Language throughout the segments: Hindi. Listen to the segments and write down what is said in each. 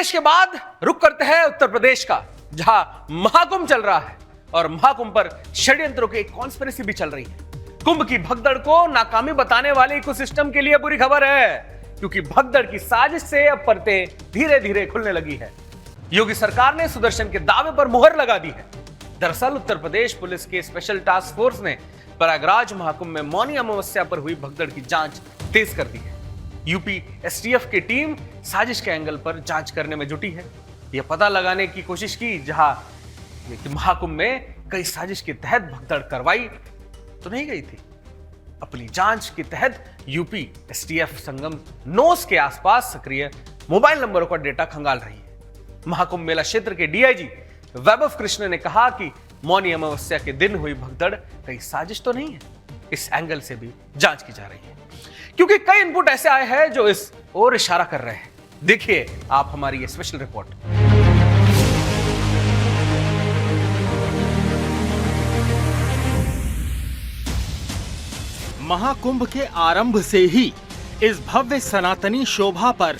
प्रदेश के बाद रुक करते हैं उत्तर प्रदेश का, जहां महाकुंभ चल रहा है और महाकुंभ पर षड्यंत्रों की एक कॉन्स्पिरेसी भी चल रही है। कुंभ की भगदड़ को नाकामी बताने वाले इकोसिस्टम के लिए बुरी खबर है, क्योंकि भगदड़ की साजिश से अब परतें धीरे धीरे खुलने लगी है। योगी सरकार ने सुदर्शन के दावे पर मुहर लगा दी है। दरअसल उत्तर प्रदेश पुलिस के स्पेशल टास्क फोर्स ने प्रयागराज महाकुंभ में मौनी अमावस्या पर हुई भगदड़ की जांच तेज कर दी है। यूपी एसटीएफ की टीम साजिश के एंगल पर जांच करने में जुटी है। यह पता लगाने की कोशिश की जहां महाकुंभ में कई साजिश के तहत भगदड़ करवाई तो नहीं गई थी। अपनी जांच के तहत यूपी एसटीएफ संगम नोस के आसपास सक्रिय मोबाइल नंबरों का डेटा खंगाल रही है। महाकुंभ मेला क्षेत्र के डीआईजी वैभव कृष्ण ने कहा कि मौनी अमावस्या के दिन हुई भगदड़ कई साजिश तो नहीं है। इस एंगल से भी जांच की जा रही है, क्योंकि कई इनपुट ऐसे आए हैं जो इस ओर इशारा कर रहे हैं। देखिए आप हमारी ये स्पेशल रिपोर्ट। महाकुंभ के आरंभ से ही इस भव्य सनातनी शोभा पर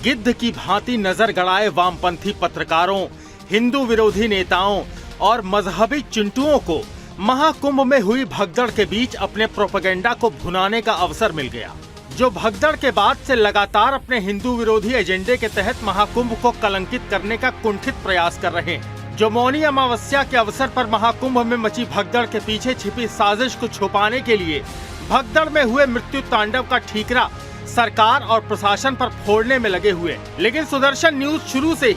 गिद्ध की भांति नजर गड़ाए वामपंथी पत्रकारों, हिंदू विरोधी नेताओं और मजहबी चिंटुओं को महाकुंभ में हुई भगदड़ के बीच अपने प्रोपेगेंडा को भुनाने का अवसर मिल गया, जो भगदड़ के बाद से लगातार अपने हिंदू विरोधी एजेंडे के तहत महाकुंभ को कलंकित करने का कुंठित प्रयास कर रहे हैं। जो मौनी अमावस्या के अवसर पर महाकुंभ में मची भगदड़ के पीछे छिपी साजिश को छुपाने के लिए भगदड़ में हुए मृत्यु तांडव का ठीकरा सरकार और प्रशासन पर फोड़ने में लगे हुए। लेकिन सुदर्शन न्यूज शुरू से ही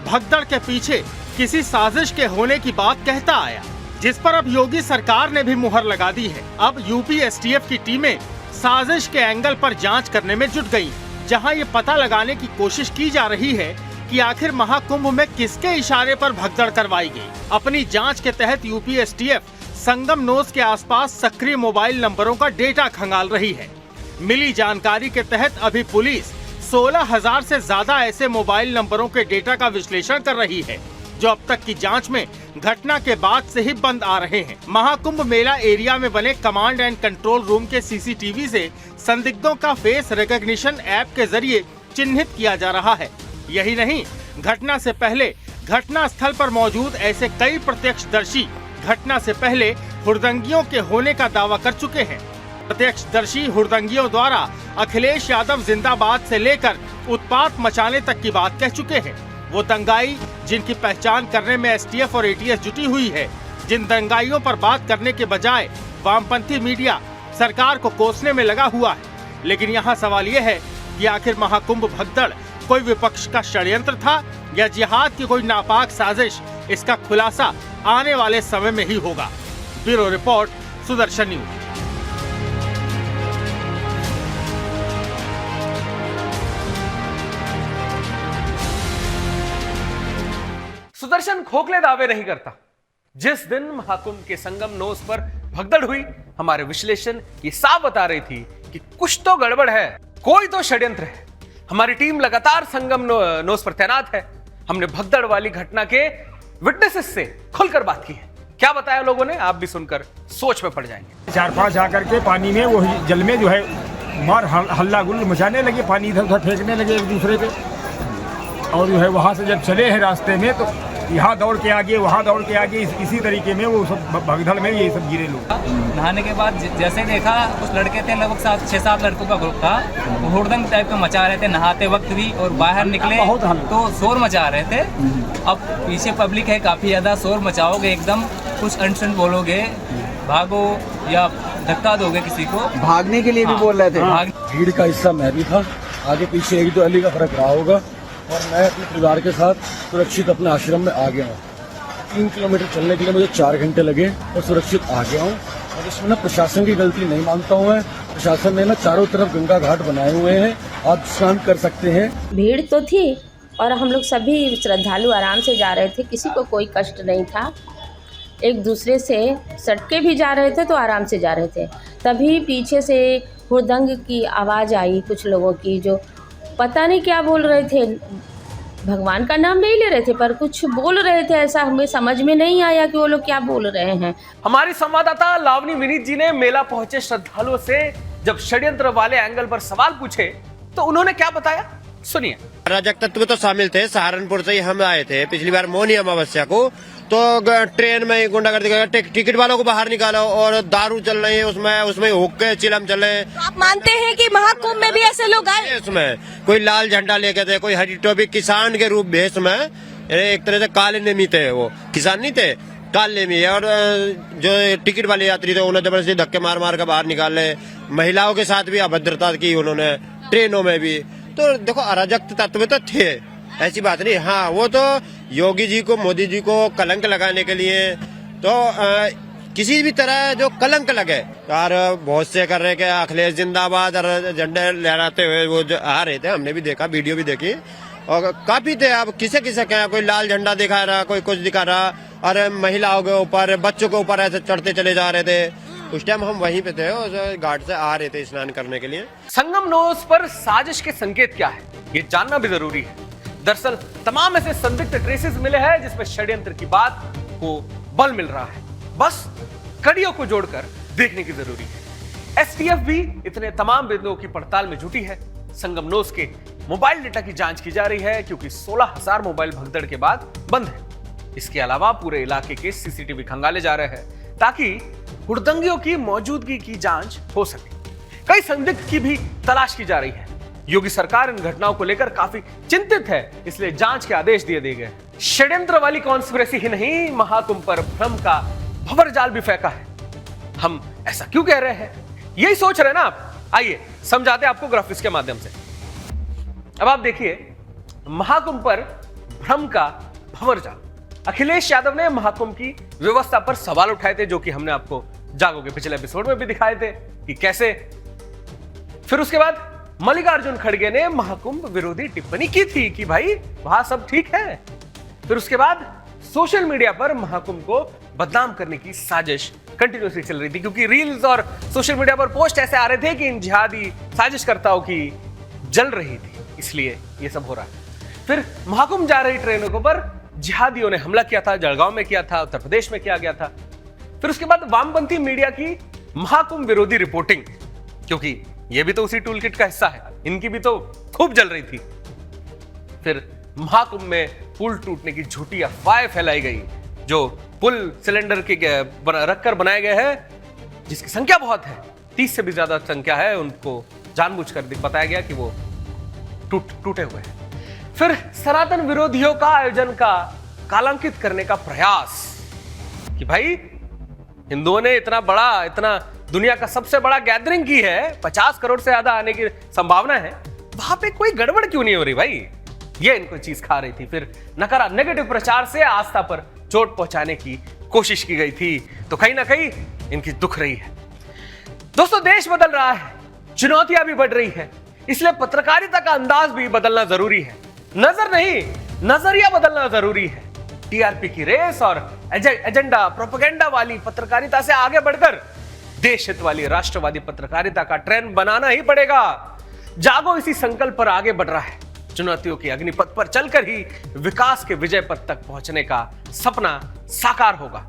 भगदड़ के पीछे किसी साजिश के होने की बात कहता आया, जिस पर अब योगी सरकार ने भी मुहर लगा दी है। अब यूपी एसटीएफ की टीमें साजिश के एंगल पर जांच करने में जुट गयी, जहां ये पता लगाने की कोशिश की जा रही है कि आखिर महाकुंभ में किसके इशारे पर भगदड़ करवाई गई। अपनी जांच के तहत यूपी एसटीएफ संगम नोस के आसपास सक्रिय मोबाइल नंबरों का डेटा खंगाल रही है। मिली जानकारी के तहत अभी पुलिस 16,000 से ज्यादा ऐसे मोबाइल नंबरों के डेटा का विश्लेषण कर रही है, जो अब तक की जांच में घटना के बाद से ही बंद आ रहे हैं। महाकुंभ मेला एरिया में बने कमांड एंड कंट्रोल रूम के सीसीटीवी से संदिग्धों का फेस रिकॉग्निशन ऐप के जरिए चिन्हित किया जा रहा है। यही नहीं, घटना से पहले घटना स्थल पर मौजूद ऐसे कई प्रत्यक्षदर्शी घटना से पहले हुड़दंगियों के होने का दावा कर चुके हैं। प्रत्यक्षदर्शी हुड़दंगियों द्वारा अखिलेश यादव जिंदाबाद से लेकर उत्पात मचाने तक की बात कह चुके हैं। वो दंगाई जिनकी पहचान करने में एसटीएफ और एटीएस जुटी हुई है, जिन दंगाइयों पर बात करने के बजाय वामपंथी मीडिया सरकार को कोसने में लगा हुआ है। लेकिन यहाँ सवाल ये है कि आखिर महाकुंभ भगदड़ कोई विपक्ष का षड्यंत्र था या जिहाद की कोई नापाक साजिश? इसका खुलासा आने वाले समय में ही होगा। Bureau report, Sudarshan news. Sudarshan खोखले दावे नहीं करता। जिस दिन महाकुंभ के संगम नोस पर भगदड़ हुई, हमारे विश्लेषण ये साफ बता रही थी कि कुछ तो गड़बड़ है, कोई तो षड्यंत्र है। हमारी टीम लगातार संगम नोस पर तैनात है। हमने भगदड़ वाली घटना के विटनेसेस से खुलकर बात की है। क्या बताया लोगों ने, आप भी सुनकर सोच में पड़ जाएंगे। 4-5 आकर के पानी में, वो जल में जो है मार हल्ला गुल्ल मचाने लगे, पानी इधर उधर फेंकने लगे एक दूसरे पे। और जो है वहाँ से जब चले हैं रास्ते में तो यहाँ दौड़ के आगे, वहाँ दौड़ के आगे, इसी तरीके में वो सब भगदड़ में ये सब गिरे लोग। नहाने के बाद जैसे देखा, कुछ लड़के थे, लगभग 6-7 लड़कों का ग्रुप था। वो हुड़दंग टाइप का मचा रहे थे नहाते वक्त भी, और बाहर निकले तो शोर मचा रहे थे। अब पीछे पब्लिक है काफ़ी ज़्यादा, शोर मचाओगे एकदम, कुछ अनशन बोलोगे, भागो या धक्का दोगे किसी को, भागने के लिए भी बोल रहे थे। भीड़ का हिस्सा मैं भी था, आगे पीछे 1-2 अली का फर्क रहा होगा, और मैं अपने परिवार के साथ सुरक्षित अपने आश्रम में आ गया हूँ। 3 किलोमीटर चलने के लिए मुझे 4 घंटे लगे और सुरक्षित आ गया हूँ। और इसमें ना प्रशासन की गलती नहीं मानता हूँ मैं। प्रशासन ने ना चारों तरफ गंगा घाट बनाए हुए हैं, आप स्नान कर सकते हैं। भीड़ तो थी और हम लोग सभी श्रद्धालु आराम से जा रहे थे, किसी को कोई कष्ट नहीं था। एक दूसरे से सटके भी जा रहे थे तो आराम से जा रहे थे। तभी पीछे से हुड़दंग की आवाज़ आई, कुछ लोगों की, जो पता नहीं क्या बोल रहे थे, भगवान का नाम नहीं ले रहे थे पर कुछ बोल रहे थे। ऐसा हमें समझ में नहीं आया कि वो लोग क्या बोल रहे हैं। हमारी संवाददाता लावनी विनीत जी ने मेला पहुंचे श्रद्धालुओं से जब षड्यंत्र वाले एंगल पर सवाल पूछे तो उन्होंने क्या बताया, सुनिए। अराजक तत्व तो शामिल थे। सहारनपुर से ही हम आए थे पिछली बार मौनी अमावस्या को, तो ट्रेन में गुंडागर्दी कर टिकट वालों को बाहर निकालो और दारू चल रही है, उसमें हुक्के चिलम चल रहे हैं। तो आप मानते हैं कि महाकुंभ में भी ऐसे लोग आए? उसमें कोई लाल झंडा लेके थे, कोई हरी टोपी, किसान के रूप भेष में, एक तरह से काले नेमी थे, वो किसान नहीं थे, काले नेमी है। और जो टिकट वाले यात्री थे उन्हें जबरदस्ती धक्के मार मार कर बाहर निकाले। महिलाओं के साथ भी अभद्रता की उन्होंने, ट्रेनों में भी। तो देखो अराजक तत्व तो थे, ऐसी बात नहीं। हाँ, वो तो योगी जी को, मोदी जी को कलंक लगाने के लिए, तो किसी भी तरह जो कलंक लगे, और बहुत से कर रहे कि अखिलेश जिंदाबाद और झंडे लहराते हुए वो जो आ रहे थे, हमने भी देखा, वीडियो भी देखी, और काफी थे। अब किसे किसे क्या, कोई लाल झंडा दिखा रहा, कोई कुछ दिखा रहा, और महिलाओं के ऊपर, बच्चों के ऊपर ऐसे चढ़ते चले जा रहे थे। उस टाइम हम वहीं पे थे, और घाट से आ रहे थे स्नान करने के लिए। संगम नोस पर साजिश के संकेत क्या है, ये जानना भी जरूरी है। दरअसल तमाम ऐसे संदिग्ध ट्रेसेस मिले हैं जिसमें षड्यंत्र की बात को बल मिल रहा है। बस कड़ियों को जोड़कर देखने की जरूरी है। एसटीएफ भी इतने तमाम बिंदुओं की पड़ताल में जुटी है। संगम नोस के मोबाइल डेटा की जांच की जा रही है, क्योंकि 16,000 मोबाइल भगदड़ के बाद बंद है। इसके अलावा पूरे इलाके के सीसीटीवी खंगाले जा रहे हैं, ताकि हुड़दंगियों की मौजूदगी की जांच हो सके। कई संदिग्ध की भी तलाश की जा रही है। योगी सरकार इन घटनाओं को लेकर काफी चिंतित है, इसलिए जांच के आदेश दिए गए। षड्यंत्र वाली कॉन्स्पिरेसी ही नहीं, महाकुंभ पर भ्रम का भंवर जाल भी फेंका है। हम ऐसा क्यों कह रहे हैं, यही सोच रहे हैं ना आप? आइए समझाते हैं आपको ग्राफिक्स के माध्यम से। अब आप देखिए, महाकुंभ पर भ्रम का भंवर जाल। अखिलेश यादव ने महाकुंभ की व्यवस्था पर सवाल उठाए थे, जो कि हमने आपको जागो के पिछले एपिसोड में भी दिखाए थे कि कैसे। फिर उसके बाद मल्लिकार्जुन खड़गे ने महाकुंभ विरोधी टिप्पणी की थी कि भाई वहां सब ठीक है। फिर उसके बाद सोशल मीडिया पर महाकुंभ को बदनाम करने की साजिश कंटिन्यूसली चल रही थी, क्योंकि रील्स और सोशल मीडिया पर पोस्ट ऐसे आ रहे थे कि इन जिहादी साजिशकर्ताओं की जल रही थी, इसलिए ये सब हो रहा है। फिर महाकुंभ जा रही ट्रेनों पर जिहादियों ने हमला किया था, जलगांव में किया था, उत्तर प्रदेश में किया गया था। फिर उसके बाद वामपंथी मीडिया की महाकुंभ विरोधी रिपोर्टिंग, क्योंकि ये भी तो उसी टूल किट का हिस्सा है, इनकी भी तो खूब जल रही थी। फिर महाकुंभ में पुल टूटने की झूठी अफवाहें फैलाई गई। जो पुल सिलेंडर के रखकर बनाए गए हैं, जिसकी संख्या बहुत है, 30 से भी ज्यादा संख्या है, उनको जानबूझकर बताया गया कि वो टूटे हुए हैं। फिर सनातन विरोधियों का आयोजन का कालांकित करने का प्रयास कि भाई हिंदुओं ने इतना दुनिया का सबसे बड़ा गैदरिंग की है, 50 करोड़ से ज्यादा आने की संभावना है, वहां पे कोई गड़बड़ क्यों नहीं हो रही भाई? ये इनको चीज खा रही थी। फिर नेगेटिव प्रचार से आस्था पर चोट पहुंचाने की कोशिश की गई थी, तो कहीं ना कहीं इनकी दुख रही है। दोस्तों, देश बदल रहा है, चुनौतियां भी बढ़ रही है, इसलिए पत्रकारिता का अंदाज भी बदलना जरूरी है। नजर नहीं, नजरिया बदलना जरूरी है। टीआरपी की रेस और एजेंडा प्रोपेगेंडा वाली पत्रकारिता से आगे बढ़कर देश हित वाली राष्ट्रवादी पत्रकारिता का ट्रेंड बनाना ही पड़ेगा। जागो इसी संकल्प पर आगे बढ़ रहा है। चुनौतियों के अग्निपथ पर चलकर ही विकास के विजय पथ तक पहुंचने का सपना साकार होगा।